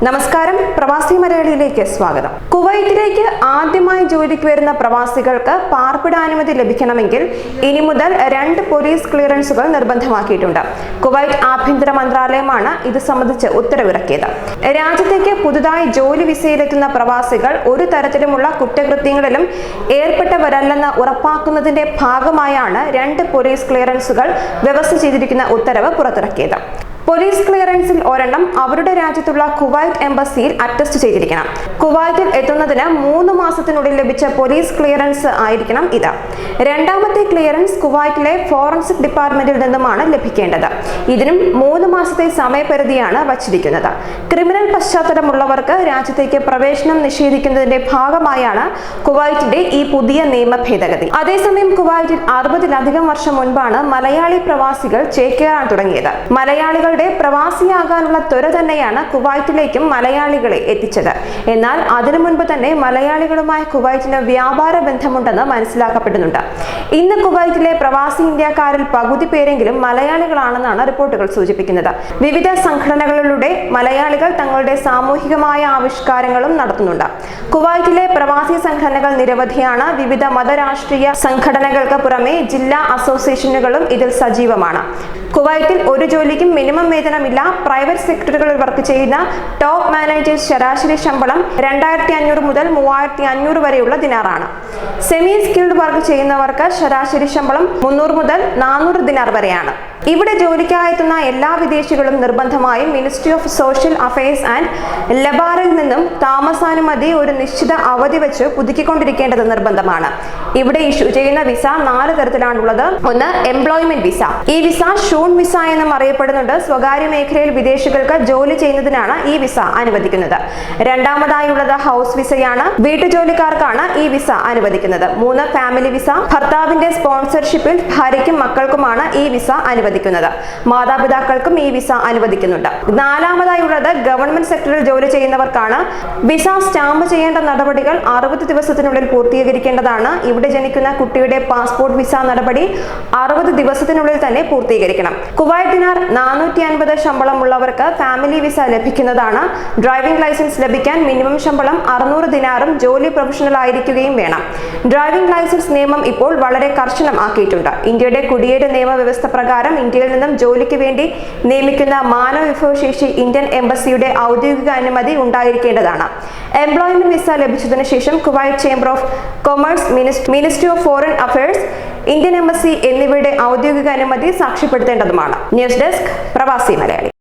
നമസ്കാരം, പ്രവാസി മലയാളിയിലേക്ക് സ്വാഗതം. കുവൈറ്റിലേക്ക് ആദ്യമായി ജോലിക്ക് വരുന്ന പ്രവാസികൾക്ക് പാർപ്പിടാനുമതി ലഭിക്കണമെങ്കിൽ ഇനി മുതൽ 2 പോലീസ് ക്ലിയറൻസുകൾ നിർബന്ധമാക്കിയിട്ടുണ്ട്. കുവൈറ്റ് ആഭ്യന്തര മന്ത്രാലയമാണ് ഇത് സംബന്ധിച്ച് ഉത്തരവിറക്കിയത്. രാജ്യത്തേക്ക് പുതുതായി ജോലി വിസയിലെത്തുന്ന പ്രവാസികൾ ഒരു തരത്തിലുമുള്ള കുറ്റകൃത്യങ്ങളിലും ഏർപ്പെട്ടവരല്ലെന്ന് ഉറപ്പാക്കുന്നതിന്റെ ഭാഗമായാണ് 2 പോലീസ് ക്ലിയറൻസുകൾ വ്യവസ്ഥ ചെയ്തിരിക്കുന്ന ഉത്തരവ് പുറത്തിറക്കിയത്. പോലീസ് ക്ലിയറൻസിൽ ഒരെണ്ണം അവരുടെ രാജ്യത്തുള്ള കുവൈറ്റ് എംബസിയിൽ അറ്റസ്റ്റ് ചെയ്തിരിക്കണം. കുവൈറ്റിൽ എത്തുന്നതിന് 3 മാസത്തിനുള്ളിൽ ലഭിച്ച പോലീസ് ക്ലിയറൻസ് ആയിരിക്കണം ഇത്. രണ്ടാമത്തെ ക്ലിയറൻസ് കുവൈറ്റിലെ ഫോറൻസിക് ഡിപ്പാർട്ട്മെന്റിൽ നിന്നുമാണ് ലഭിക്കേണ്ടത്. ഇതിനും 3 മാസത്തെ സമയപരിധിയാണ് വച്ചിരിക്കുന്നത്. ക്രിമിനൽ പശ്ചാത്തലമുള്ളവർക്ക് രാജ്യത്തേക്ക് പ്രവേശനം നിഷേധിക്കുന്നതിന്റെ ഭാഗമായാണ് കുവൈറ്റിന്റെ ഈ പുതിയ നിയമ ഭേദഗതി. അതേസമയം കുവൈറ്റിൽ 60-ലധികം വർഷം മുൻപാണ് മലയാളി പ്രവാസികൾ ചേക്കേറാൻ തുടങ്ങിയത്. മലയാളികളുടെ പ്രവാസിയാകാനുള്ള ത്വര തന്നെയാണ് കുവൈറ്റിലേക്കും മലയാളികളെ എത്തിച്ചത്. എന്നാൽ അതിനു മുൻപ് തന്നെ മലയാളികളുമായി കുവൈറ്റിന് വ്യാപാര ബന്ധമുണ്ടെന്ന് മനസ്സിലാക്കപ്പെടുന്നുണ്ട്. ഇന്ന് കുവൈറ്റിലെ പ്രവാസി ഇന്ത്യക്കാരിൽ പകുതി പേരെങ്കിലും മലയാളികളാണെന്നാണ് റിപ്പോർട്ടുകൾ സൂചിപ്പിക്കുന്നത്. വിവിധ സംഘടനകളിലൂടെ മലയാളികൾ തങ്ങളുടെ സാമൂഹികമായ ആവിഷ്കാരങ്ങളും നടത്തുന്നുണ്ട്. കുവൈറ്റിലെ പ്രവാസി സംഘടനകൾ നിരവധിയാണ്. വിവിധ മതരാഷ്ട്രീയ സംഘടനകൾക്ക് പുറമെ ജില്ലാ അസോസിയേഷനുകളും ഇതിൽ സജീവമാണ്. കുവൈറ്റിൽ ഒരു ജോലിക്കും മിനിമം വേതനമില്ല. പ്രൈവറ്റ് സെക്ടറുകളിൽ വർക്ക് ചെയ്യുന്ന ടോപ്പ് മാനേജേഴ്സ് ശരാശരി ശമ്പളം 2500 മുതൽ 3500 വരെയുള്ള ദിനാറാണ്. സെമി സ്കിൽഡ് വർക്ക് ചെയ്യുന്നവർക്ക് ശരാശരി ശമ്പളം 300 മുതൽ 400 ദിനാർ വരെയാണ്. ഇവിടെ ജോലിക്കായെത്തുന്ന എല്ലാ വിദേശികളും നിർബന്ധമായും ministry of social affairs and ലബാറിൽ നിന്നും താമസാനുമതി ഒരു നിശ്ചിത അവധി വെച്ച് പുതുക്കിക്കൊണ്ടിരിക്കേണ്ടത് നിർബന്ധമാണ്. ഇവിടെ ഇഷ്യൂ ചെയ്യുന്ന വിസ 4 തരത്തിലാണുള്ളത്. ഒന്ന്, എംപ്ലോയ്മെന്റ് വിസ. ഈ വിസ ഷൂൺ വിസ എന്നും അറിയപ്പെടുന്നുണ്ട്. സ്വകാര്യ മേഖലയിൽ വിദേശികൾക്ക് ജോലി ചെയ്യുന്നതിനാണ് ഈ വിസ അനുവദിക്കുന്നത്. രണ്ടാമതായുള്ളത് ഹൗസ് വിസയാണ്. വീട്ടുജോലിക്കാർക്കാണ് ഈ വിസ അനുവദിക്കുന്നത്. 3, ഫാമിലി വിസ. ഭർത്താവിന്റെ സ്പോൺസർഷിപ്പിൽ ഭാര്യയ്ക്കും മക്കൾക്കുമാണ് ഈ വിസ അനുവദിക്കുന്നത്. മാതാപിതാക്കൾക്കും ഈ വിസ അനുവദിക്കുന്നുണ്ട്. 4മതായുള്ളത് ഗവൺമെന്റ് സെക്ടറിൽ ജോലി ചെയ്യുന്നവർക്കാണ്. വിസ സ്റ്റാമ്പ് ചെയ്യേണ്ട നടപടികൾ 60 ദിവസത്തിനുള്ളിൽ പൂർത്തീകരിക്കേണ്ടതാണ്. ഇവിടെ ജനിക്കുന്ന കുട്ടിയുടെ പാസ്പോർട്ട് വിസ നടപടി 60 ദിവസത്തിനുള്ളിൽ തന്നെ പൂർത്തീകരിക്കണം. കുവൈറ്റ് ദിനാർ 450 ശമ്പളമുള്ളവർക്ക് ഫാമിലി വിസ ലഭിക്കുന്നതാണ്. ഡ്രൈവിംഗ് ലൈസൻസ് ലഭിക്കാൻ മിനിമം ശമ്പളം 600 ദിനാറും ജോലി പ്രൊഫഷണൽ ആയിരിക്കുകയും വേണം. ഡ്രൈവിംഗ് ലൈസൻസ് നിയമം ഇപ്പോൾ വളരെ കർശനമാക്കിയിട്ടുണ്ട്. ഇന്ത്യയുടെ കുടിയേറ്റ നിയമവ്യവസ്ഥ പ്രകാരം ഇന്ത്യയിൽ നിന്നും ജോലിക്ക് വേണ്ടി നിയമിക്കുന്ന മാനവ വിഭവശേഷി ഇന്ത്യൻ എംബസിയുടെ ഔദ്യോഗിക അനുമതി ഉണ്ടായിരിക്കേണ്ടതാണ്. എംപ്ലോയ്മെന്റ് വിസ ലഭിച്ചതിനു ശേഷം Kuwait chamber of commerce, ministry of foreign affairs, Indian embassy എന്നിവയുടെ ഔദ്യോഗിക അനുമതി സാക്ഷ്യപ്പെടുത്തേണ്ടതുമാണ്. ന്യൂസ് ഡെസ്ക്, പ്രവാസി മലയാളി.